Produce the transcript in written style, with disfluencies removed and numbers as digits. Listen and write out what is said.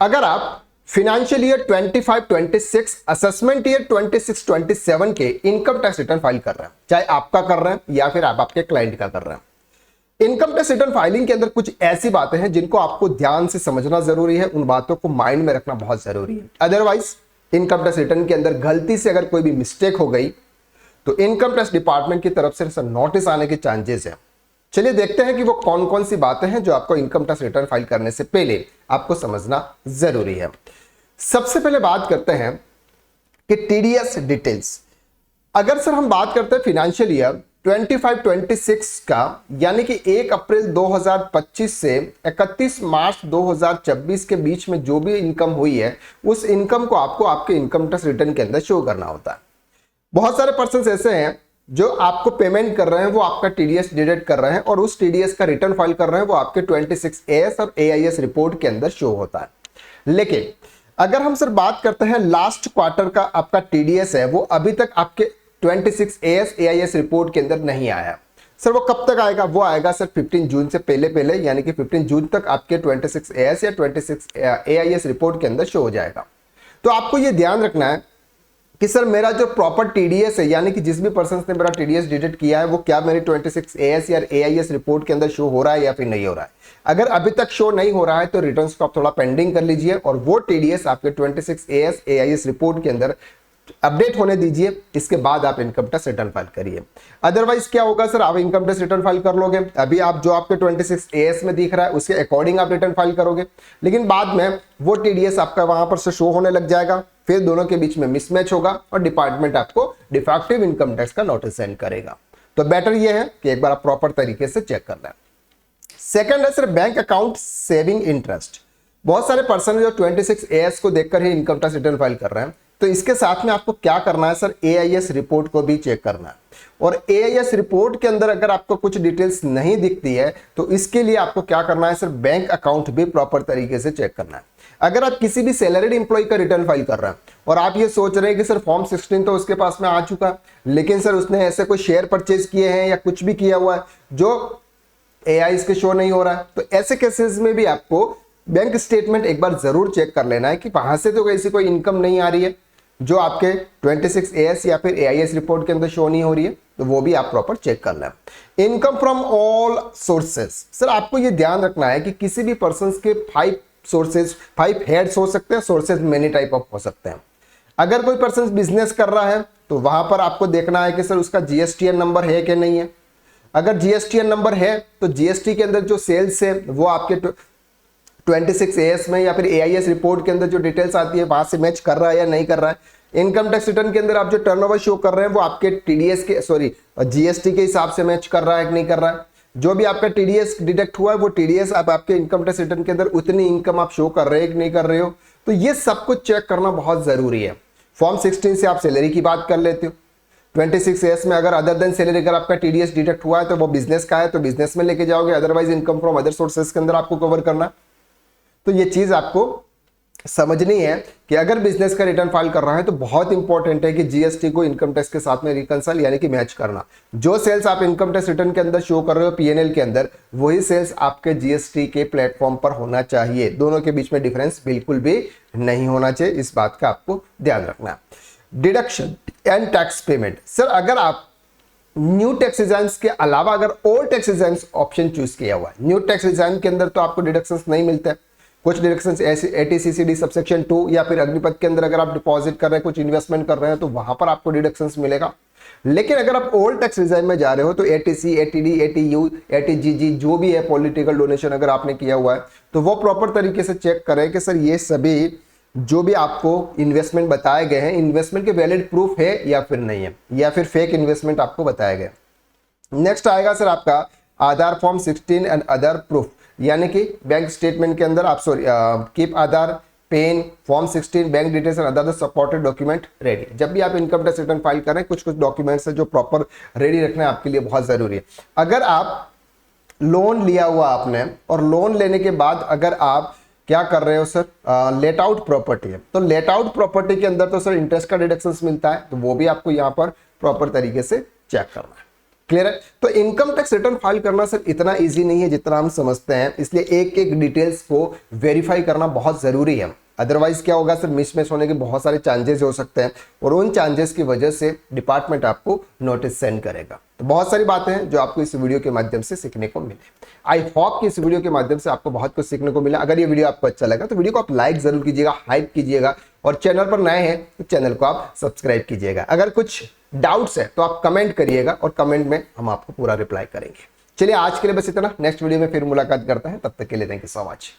अगर आप financial year 25-26 assessment year 26-27 के इनकम टैक्स रिटर्न फाइल कर रहे हैं, चाहे आपका कर रहे हैं या फिर आप आपके क्लाइंट का कर रहे हैं, इनकम टैक्स रिटर्न फाइलिंग के अंदर कुछ ऐसी बातें हैं जिनको आपको ध्यान से समझना जरूरी है, उन बातों को माइंड में रखना बहुत जरूरी है। अदरवाइज इनकम टैक्स रिटर्न के अंदर गलती से अगर कोई भी मिस्टेक हो गई तो इनकम टैक्स डिपार्टमेंट की तरफ से नोटिस आने के चांसेस है। चलिए देखते हैं कि वो कौन कौन सी बातें हैं जो आपको इनकम टैक्स रिटर्न फाइल करने से पहले आपको समझना जरूरी है। सबसे पहले बात करते हैं कि टीडीएस डिटेल्स। अगर सर हम बात करते हैं फाइनेंशियल ईयर 25-26 का, यानी कि 1 अप्रैल 2025 से 31 मार्च 2026 के बीच में जो भी इनकम हुई है, उस इनकम को आपको आपके इनकम टैक्स रिटर्न के अंदर शो करना होता है। बहुत सारे पर्सन ऐसे हैं जो आपको पेमेंट कर रहे हैं, वो आपका टीडीएस डिडक्ट कर रहे हैं और उस टीडीएस का रिटर्न फाइल कर रहे हैं, वो आपके 26AS और AIS रिपोर्ट के अंदर शो होता है। लेकिन अगर हम सर बात करते हैं लास्ट क्वार्टर का आपका टीडीएस है, वो अभी तक आपके 26AS AIS रिपोर्ट के अंदर नहीं आया। सर वो कब तक आएगा? वो आएगा सर 15 जून से पहले पहले, यानी कि 15 जून तक आपके 26AS या 26 AIS रिपोर्ट के अंदर शो हो जाएगा। तो आपको ये ध्यान रखना है कि सर मेरा जो प्रॉपर टीडीएस है, यानी कि जिस भी पर्सन ने मेरा टीडीएस डिडक्ट किया है, वो क्या मेरी 26AS या AIS रिपोर्ट के अंदर शो हो रहा है या फिर नहीं हो रहा है। अगर अभी तक शो नहीं हो रहा है तो रिटर्न्स को आप थोड़ा पेंडिंग कर लीजिए और वो टीडीएस आपके 26AS AIS रिपोर्ट के अंदर अपडेट होने दीजिए, इसके बाद आप इनकम टैक्स रिटर्न फाइल करिए। अदरवाइज क्या होगा सर, आप इनकम टैक्स रिटर्न फाइल कर लोगे, अभी आप जो आपके 26AS में दिख रहा है उसके अकॉर्डिंग आप रिटर्न फाइल करोगे, लेकिन बाद में वो टीडीएस आपका वहां पर से शो होने लग जाएगा, फिर दोनों के बीच में मिसमैच होगा और डिपार्टमेंट आपको डिफेक्टिव इनकम टैक्स का नोटिस सेंड करेगा। तो बेटर ये है कि एक बार आप प्रॉपर तरीके से चेक कर लें। सेकंड है sir bank account saving interest. बहुत सारे पर्सन जो 26AS को देखकर ही इनकम टैक्स रिटर्न फाइल कर रहे हैं, तो इसके साथ में आपको क्या करना है सर, AIS रिपोर्ट को भी चेक करना है। और AIS रिपोर्ट के अंदर अगर आपको कुछ डिटेल्स नहीं दिखती है तो इसके लिए आपको क्या करना है सर, बैंक अकाउंट भी प्रॉपर तरीके से चेक करना है। अगर आप किसी भी सैलरीड एम्प्लॉय का रिटर्न फाइल कर रहे हैं और आप ये सोच रहे हैं कि सर फॉर्म 16 तो उसके पास में आ चुका, लेकिन सर उसने ऐसे कोई शेयर परचेज किए हैं या कुछ भी किया हुआ है जो AIS के शो नहीं हो रहा है, तो ऐसे केसेस में भी आपको बैंक स्टेटमेंट एक बार जरूर चेक कर लेना है कि वहां से तो ऐसी कोई इनकम नहीं आ रही है जो आपके 26AS या फिर AIS रिपोर्ट के अंदर शो नहीं हो रही है, तो वो भी आप प्रॉपर चेक कर लें। Income from all sources. Sir आपको ये ध्यान रखना है कि किसी भी पर्सन के 5 सोर्सेज 5 हेड्स हो सकते हैं, सोर्सेज मेनी टाइप ऑफ हो सकते हैं। अगर कोई पर्सन बिजनेस कर रहा है तो वहां पर आपको देखना है कि सर उसका GSTN नंबर है कि नहीं है। अगर GSTN नंबर है तो GST के अंदर जो सेल्स है वो आपके 26AS में या फिर AIS रिपोर्ट के अंदर जो डिटेल्स आती है वहां से मैच कर रहा है या नहीं कर रहा है। इनकम टैक्स रिटर्न के अंदर आप जो टर्नओवर शो कर रहे हैं वो आपके TDS के GST के हिसाब से मैच कर रहा है कि नहीं कर रहा है। जो भी आपका TDS डिडक्ट हुआ है वो TDS अब आपके इनकम टैक्स रिटर्न के अंदर उतनी इनकम आप शो कर रहे हैं कि नहीं कर रहे हो, तो ये सब कुछ चेक करना बहुत जरूरी है। फॉर्म 16 से आप सैलरी की बात कर लेते हो, 26AS में अगर अदर देन सैलरी अगर आपका TDS डिडक्ट हुआ है तो वो बिजनेस का है तो बिजनेस में लेके जाओगे, otherwise income from other sources के अंदर आपको कवर करना। तो ये चीज आपको समझनी है कि अगर बिजनेस का रिटर्न फाइल कर रहा है तो बहुत इंपॉर्टेंट है कि GST को इनकम टैक्स के साथ में रिकंसाइल यानी कि मैच करना। जो सेल्स आप इनकम टैक्स रिटर्न के अंदर शो कर रहे हो PNL के अंदर, वही सेल्स आपके GST के प्लेटफॉर्म पर होना चाहिए। दोनों के बीच में डिफरेंस बिल्कुल भी नहीं होना चाहिए, इस बात का आपको ध्यान रखना। Deduction and tax payment. Sir अगर आप न्यू टैक्स रिजर्न्स के अलावा अगर ओल्ड टैक्स रिजर्न्स ऑप्शन चूज किया हुआ है, न्यू टैक्स रिजर्न के अंदर तो आपको डिडक्शंस नहीं मिलते हैं। कुछ डिडक्शंस ऐसे ATCCD सबसेक्शन 2 या फिर अग्निपथ के अंदर अगर आप डिपॉजिट कर रहे हैं, कुछ इन्वेस्टमेंट कर रहे हैं तो वहां पर आपको डिडक्शंस मिलेगा। लेकिन अगर आप ओल्ड टैक्स रिजर्न में जा रहे हो तो ATC, ATD, ATU, ATGG जो भी है पॉलिटिकल डोनेशन अगर आपने किया हुआ है तो वो प्रॉपर तरीके से चेक करें कि सर ये सभी जो भी आपको इन्वेस्टमेंट बताए गए हैं, इन्वेस्टमेंट के वैलिड प्रूफ है या फिर नहीं है, या फिर फेक इन्वेस्टमेंट आपको बताया गया। नेक्स्ट आएगा सर आपका Aadhaar form 16 and other proof, यानी कि बैंक स्टेटमेंट के अंदर आप keep Aadhaar, PAN, form 16, bank details and other supported document ready. जब भी आप इनकम टैक्स रिटर्न फाइल करें कुछ डॉक्यूमेंट्स है जो प्रॉपर रेडी रखना है आपके लिए बहुत जरूरी है। अगर आप लोन लिया हुआ आपने और लोन लेने के बाद अगर आप क्या कर रहे हो सर, लेट आउट प्रॉपर्टी है, तो लेट आउट प्रॉपर्टी के अंदर तो सर इंटरेस्ट का डिडक्शंस मिलता है, तो वो भी आपको यहाँ पर प्रॉपर तरीके से चेक करना है। क्लियर है। तो इनकम टैक्स रिटर्न फाइल करना सिर्फ इतना इजी नहीं है जितना हम समझते हैं, इसलिए एक एक डिटेल्स को वेरीफाई करना बहुत जरूरी है। अदरवाइज क्या होगा, सिर्फ मिसमैच होने के बहुत सारे चांसेस हो सकते हैं और उन चांसेस की वजह से डिपार्टमेंट आपको नोटिस सेंड करेगा। तो बहुत सारी बातें हैं जो आपको इस वीडियो के माध्यम से सीखने को मिले। आई होप कि इस वीडियो के माध्यम से आपको बहुत कुछ सीखने को मिला। अगर ये वीडियो आपको अच्छा लगा तो वीडियो को आप लाइक जरूर कीजिएगा, हाइप कीजिएगा और चैनल पर नए हैं तो चैनल को आप सब्सक्राइब कीजिएगा। अगर कुछ डाउट्स है तो आप कमेंट करिएगा और कमेंट में हम आपको पूरा रिप्लाई करेंगे। चलिए आज के लिए बस इतना, नेक्स्ट वीडियो में फिर मुलाकात करते हैं, तब तक के लिए थैंक यू सो मच।